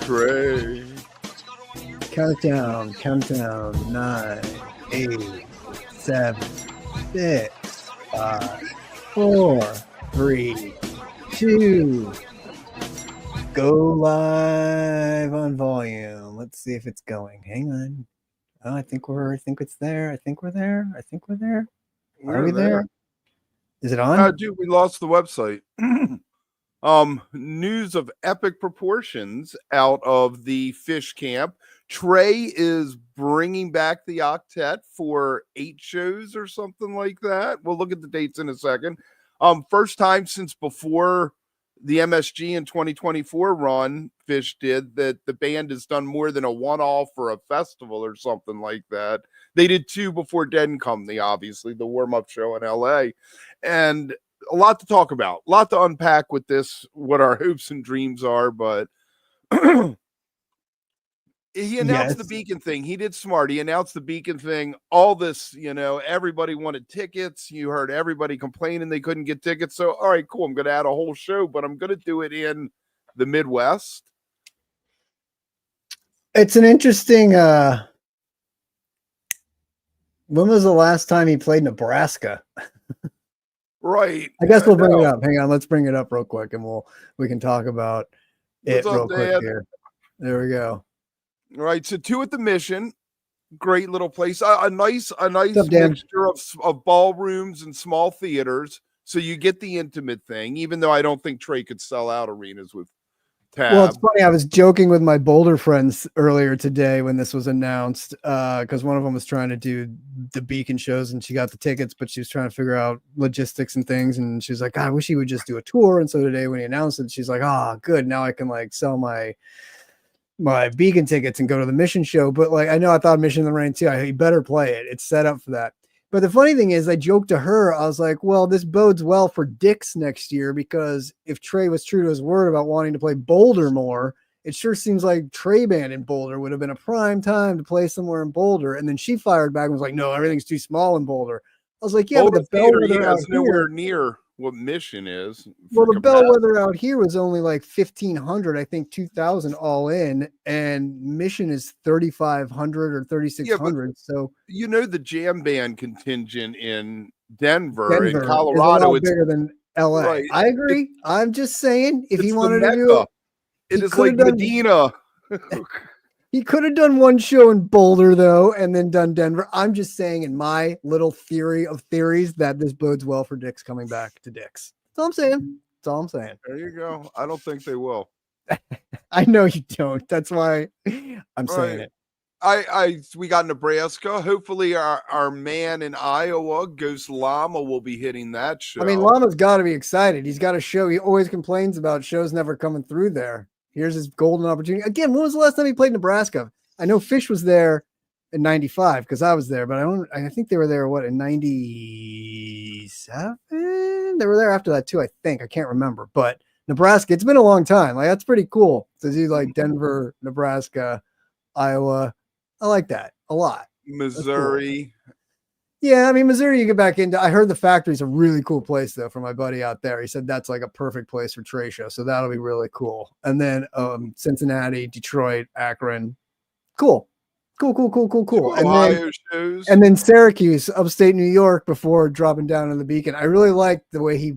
Trey. Countdown. 9, 8, 7, 6, 5, 4, 3, 2. Go live on volume. Let's see if it's going. Hang on. Oh, I think it's there. I think we're there. Are we there? Is it on? Dude, we lost the website. News of epic proportions out of the fish camp. Trey is bringing back the octet for 8 shows or something like that. We'll look at the dates in a second. First time since before the MSG in 2024 run Fish did that the band has done more than a one-off or a festival or something like that. They did 2 before Den Company, obviously, the warm-up show in LA. And a lot to talk about, a lot to unpack with this, what our hopes and dreams are, but he announced the Beacon thing. He did smart. He announced the Beacon thing. All this, everybody wanted tickets. You heard everybody complaining they couldn't get tickets. So, all right, cool. I'm going to add a whole show, but I'm going to do it in the Midwest. It's an interesting, when was the last time he played Nebraska? Right. I guess we'll bring it up. Hang on. Let's bring it up real quick and we can talk about it real quick here. There we go. All right, so 2 at the Mission, great little place. A nice mixture of ballrooms and small theaters, so you get the intimate thing. Even though I don't think Trey could sell out arenas with Tab. Well, it's funny. I was joking with my Boulder friends earlier today when this was announced, because one of them was trying to do the Beacon shows and she got the tickets, but she was trying to figure out logistics and things. And she's like, God, I wish he would just do a tour. And so today when he announced it, she's like, good. Now I can sell my Beacon tickets and go to the Mission show. But I thought Mission in the Rain too. He better play it. It's set up for that. But the funny thing is I joked to her. I was like, well, this bodes well for Dick's next year, because if Trey was true to his word about wanting to play Boulder more, it sure seems like Trey Band in Boulder would have been a prime time to play somewhere in Boulder. And then she fired back and was like, no, everything's too small in Boulder. I was like, yeah, Boulder but the Bellwether is nowhere near what Mission is. Well, the Bellwether out here was only 1,500, I think 2,000 all in, and Mission is 3,500 or 3,600. So the jam band contingent in Denver in Colorado, it's bigger than LA. Right. I agree. I'm just saying, if he wanted to do it is like Medina. He could have done one show in Boulder, though, and then done Denver. I'm just saying, in my little theory of theories, that this bodes well for Dick's coming back to Dick's. That's all I'm saying. There you go. I don't think they will. I know you don't. That's why I'm saying it. We got Nebraska. Hopefully our man in Iowa, Ghost Llama, will be hitting that show. I mean, Llama's got to be excited. He's got a show. He always complains about shows never coming through there. Here's his golden opportunity. Again, when was the last time he played Nebraska? I know Fish was there in 95 because I was there, but I think they were there, in 97? They were there after that too, I think. I can't remember. But Nebraska, it's been a long time. That's pretty cool to do Denver, Nebraska, Iowa. I like that a lot. Missouri. Cool. Yeah, I mean, Missouri, you get back into. I heard the Factory's a really cool place, though, from my buddy out there. He said that's a perfect place for Trey show, so that'll be really cool. And then Cincinnati, Detroit, Akron, cool. Ohio shows. And then Syracuse, upstate New York, before dropping down to the Beacon. I really liked the way he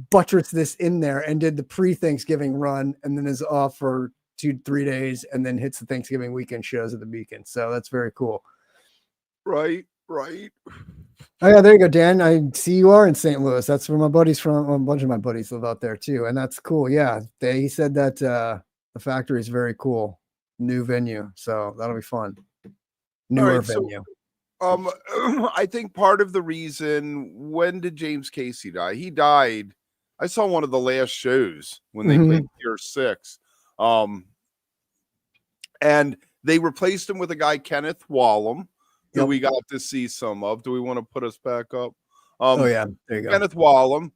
buttressed this in there and did the pre-Thanksgiving run, and then is off for 2-3 days, and then hits the Thanksgiving weekend shows at the Beacon. So that's very cool. Right. Oh yeah, there you go, Dan. I see you are in St. Louis. That's where my buddies from. A bunch of my buddies live out there too, and that's cool. Yeah, he said that the Factory is very cool, new venue, so that'll be fun. Newer venue. I think part of the reason, when did James Casey die? He died. I saw one of the last shows when they played Pier 6, and they replaced him with a guy, Kenneth Whalum, who we got to see some of. Do we want to put us back up? Oh, yeah. There you go. Kenneth Whalum,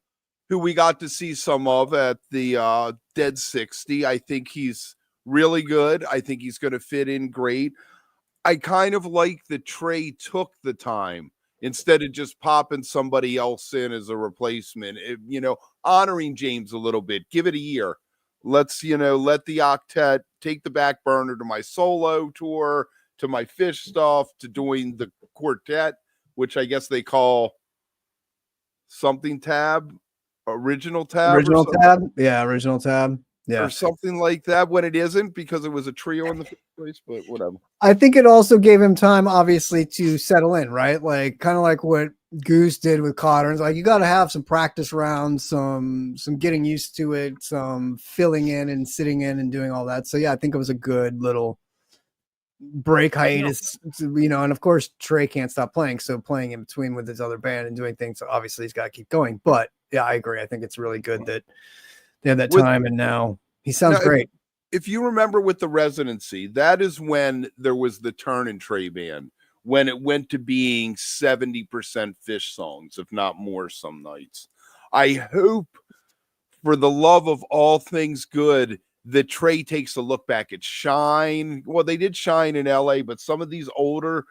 who we got to see some of at the Dead 60. I think he's really good. I think he's going to fit in great. I kind of like that Trey took the time instead of just popping somebody else in as a replacement, honoring James a little bit. Give it a year. Let's, let the octet take the back burner to my solo tour, to my Fish stuff, to doing the quartet, which I guess they call something tab, original tab, Original tab. Yeah. Original tab. Yeah. or something like that, when it isn't, because it was a trio in the first place, but whatever. I think it also gave him time, obviously, to settle in, right? Like kind of like what Goose did with Cotter. It's like you got to have some practice rounds, some getting used to it, some filling in and sitting in and doing all that. So yeah, I think it was a good little break hiatus, and of course Trey can't stop playing, so playing in between with his other band and doing things, so obviously he's got to keep going. But yeah, I agree. I think it's really good that they have that time, and now he sounds great. If you remember with the Residency, that is when there was the turn in Trey Band, when it went to being 70% Fish songs, if not more, some nights. I hope, for the love of all things good, that Trey takes a look back at Shine. Well, they did Shine in LA, but some of the older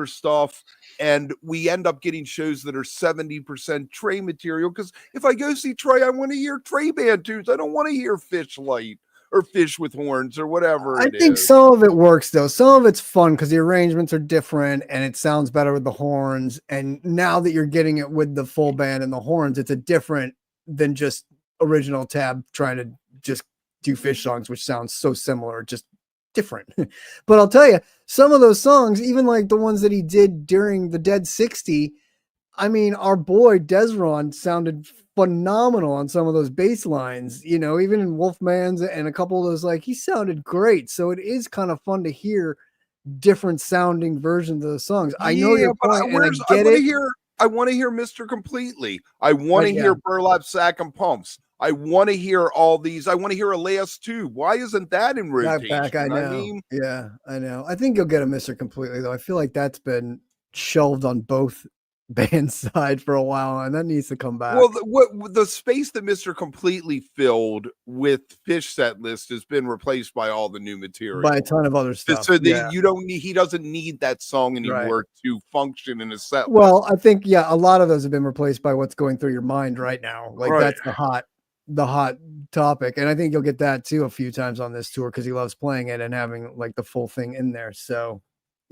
stuff, and we end up getting shows that are 70% Trey material. Because if I go see Trey, I want to hear Trey Band tunes. I don't want to hear Fish Light or Fish with Horns or whatever. I think some of it works though. Some of it's fun because the arrangements are different and it sounds better with the horns. And now that you're getting it with the full band and the horns, it's a different than just original tab trying to just do Fish songs, which sounds so similar, just different. But I'll tell you, some of those songs, even like the ones that he did during the Dead 60, I mean, our boy Dezron sounded phenomenal on some of those bass lines, even in Wolfman's and a couple of those, like, he sounded great. So it is kind of fun to hear different sounding versions of the songs. I know your point, and I get it. I want to hear Mr. Completely. I want to hear Burlap Sack and Pumps. I want to hear all these. I want to hear a last two. Why isn't that in rotation? I know. Yeah, I know. I think you'll get a Mr. Completely, though. I feel like that's been shelved on both band side for a while, and that needs to come back. Well, the space that Mr. Completely filled with Fish set list has been replaced by all the new material, by a ton of other stuff. So he doesn't need that song anymore to function in a set list. Well, I think a lot of those have been replaced by what's going through your mind right now. Like that's the hot topic, and I think you'll get that too a few times on this tour because he loves playing it and having like the full thing in there. So.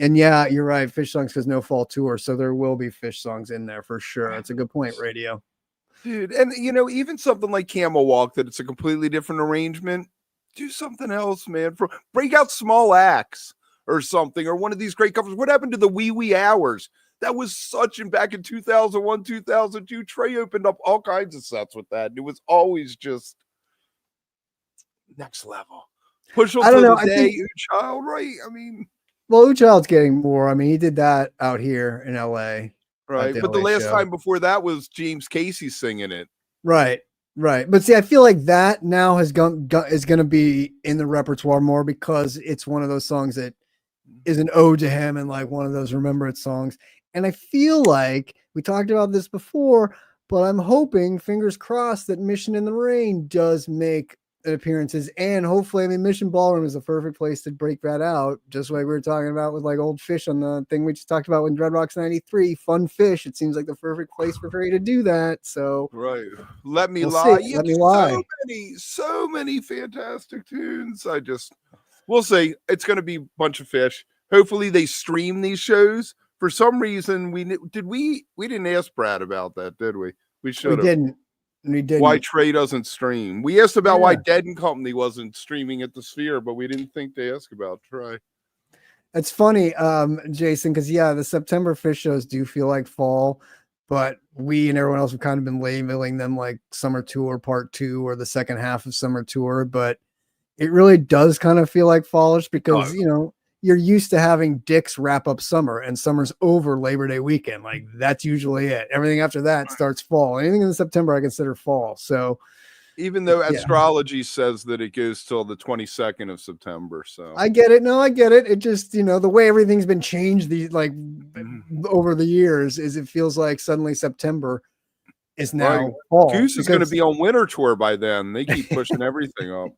And yeah, you're right. Fish songs because no fall tour, so there will be Fish songs in there for sure. That's a good point, Radio. Dude, and even something like Camel Walk, that it's a completely different arrangement. Do something else, man. Break out Small Axe or something, or one of these great covers. What happened to the Wee Wee Hours? That was back in 2001, 2002. Trey opened up all kinds of sets with that, and it was always just next level. Push on to the day, child, right? I mean. Well, Uchild's getting more. I mean, he did that out here in LA. Right. But the last time before that was James Casey singing it. Right. But see, I feel like that now is going to be in the repertoire more because it's one of those songs that is an ode to him and like one of those remembrance songs. And I feel like we talked about this before, but I'm hoping, fingers crossed, that Mission in the Rain does make appearances, and hopefully, Mission Ballroom is the perfect place to break that out, just like we were talking about with like Old Fish on the thing we just talked about with Dread Rocks 93, Fun Fish. It seems like the perfect place for Trey to do that. So Let Me Lie. Let Me Lie. So many fantastic tunes. We'll see. It's going to be a bunch of Fish. Hopefully they stream these shows. For some reason, we didn't ask Brad about that, did we? We should have. We didn't. Why Trey doesn't stream. We asked about why Dead and Company wasn't streaming at the Sphere, but we didn't think to ask about Trey. It's funny, Jason, because the September Fish shows do feel like fall, but we and everyone else have kind of been labeling them like Summer Tour Part 2 or the second half of Summer Tour, but it really does kind of feel like fallish because you're used to having Dick's wrap up summer, and summer's over Labor Day weekend. Like that's usually it. Everything after that starts fall. Anything in September I consider fall. So even though astrology says that it goes till the 22nd of September. So I get it. No, I get it. It just, the way everything's been changed over the years is it feels like suddenly September is now fall. Goose is going to be on winter tour by then. They keep pushing everything up.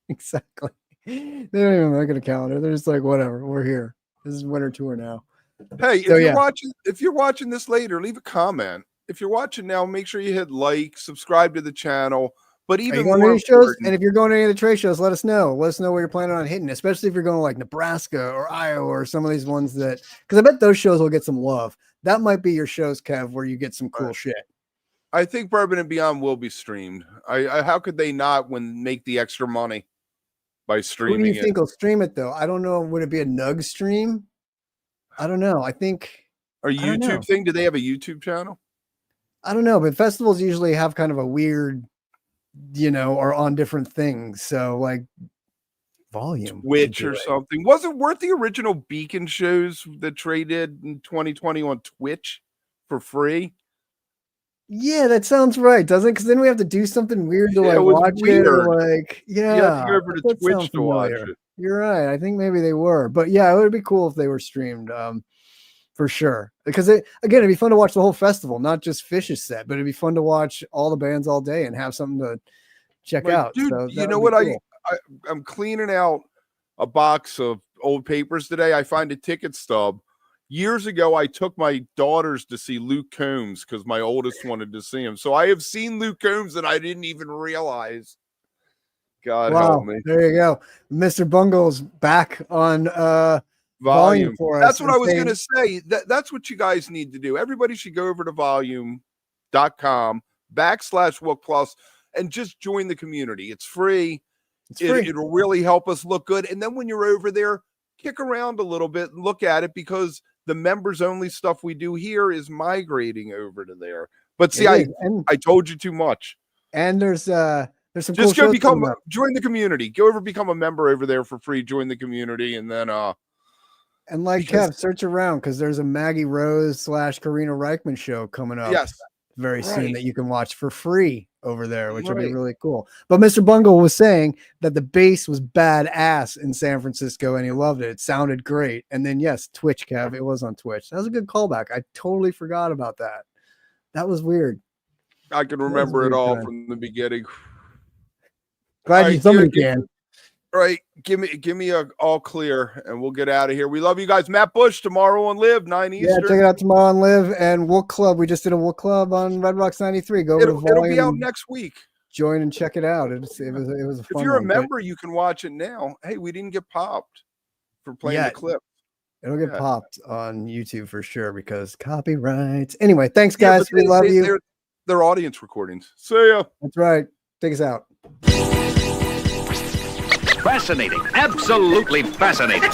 Exactly. They don't even look at a calendar. They're just like, whatever, we're here. This is winter tour now. Hey, if you're watching this later, leave a comment. If you're watching now, make sure you hit like, subscribe to the channel, But Are you even going to more any shows? important, And if you're going to any of the trade shows, let us know. Let us know where you're planning on hitting, especially if you're going to like Nebraska or Iowa or some of these ones that, because I bet those shows will get some love. That might be your shows, Kev, where you get some cool shit. I think Bourbon and Beyond will be streamed. How could they not make the extra money by streaming Who do it? you think will stream it though? I don't know. Would it be a Nug stream? I don't know. I think Or YouTube thing? Do they have a YouTube channel? I don't know, but festivals usually have kind of a weird, are on different things. So like volume, Twitch or something. Weren't the original Beacon shows that Trey did in 2020 on Twitch for free? Yeah, that sounds right, doesn't it? Because then we have to do something weird to like watch it. Or, like, yeah, you have to go over to Twitch to watch it. You're right. I think maybe they were, but yeah, it would be cool if they were streamed. For sure, because it'd be fun to watch the whole festival, not just Fish's set, but it'd be fun to watch all the bands all day and have something to check out. Dude, so you know what? Cool. I'm cleaning out a box of old papers today. I find a ticket stub. Years ago, I took my daughters to see Luke Combs because my oldest wanted to see him. So I have seen Luke Combs and I didn't even realize. God help me. There you go. Mr. Bungle's back on volume for us. That's what I was going to say. That's what you guys need to do. Everybody should go over to volume.com/WOOK+ and just join the community. It's free. It'll really help us look good. And then when you're over there, kick around a little bit and look at it, because the members only stuff we do here is migrating over to there. But see, I told you too much. And there's some just go join the community. Go over, become a member over there for free. Join the community, and then and like Kev, search around because there's a Maggie Rose / Karina Reichman show coming up. Yes. Very soon that you can watch for free over there, which will be really cool. But Mr. Bungle was saying that the bass was badass in San Francisco and he loved it. It sounded great. And then yes, Twitch, Kev, it was on Twitch. That was a good callback. I totally forgot about that. That was weird. I can remember it all from the beginning. Glad somebody can. All right, give me a all clear, and we'll get out of here. We love you guys. Matt Bush tomorrow on Live 9 Eastern. Yeah, check it out tomorrow on Live and Wook Club. We just did a Wook Club on Red Rocks 93. Go over to Volume. It'll be out next week. Join and check it out. It was a fun. If you're a member, you can watch it now. Hey, we didn't get popped for playing the clip. It'll get popped on YouTube for sure because copyrights. Anyway, thanks guys. We love you. They're audience recordings. See ya. That's right. Take us out. Fascinating. Absolutely fascinating.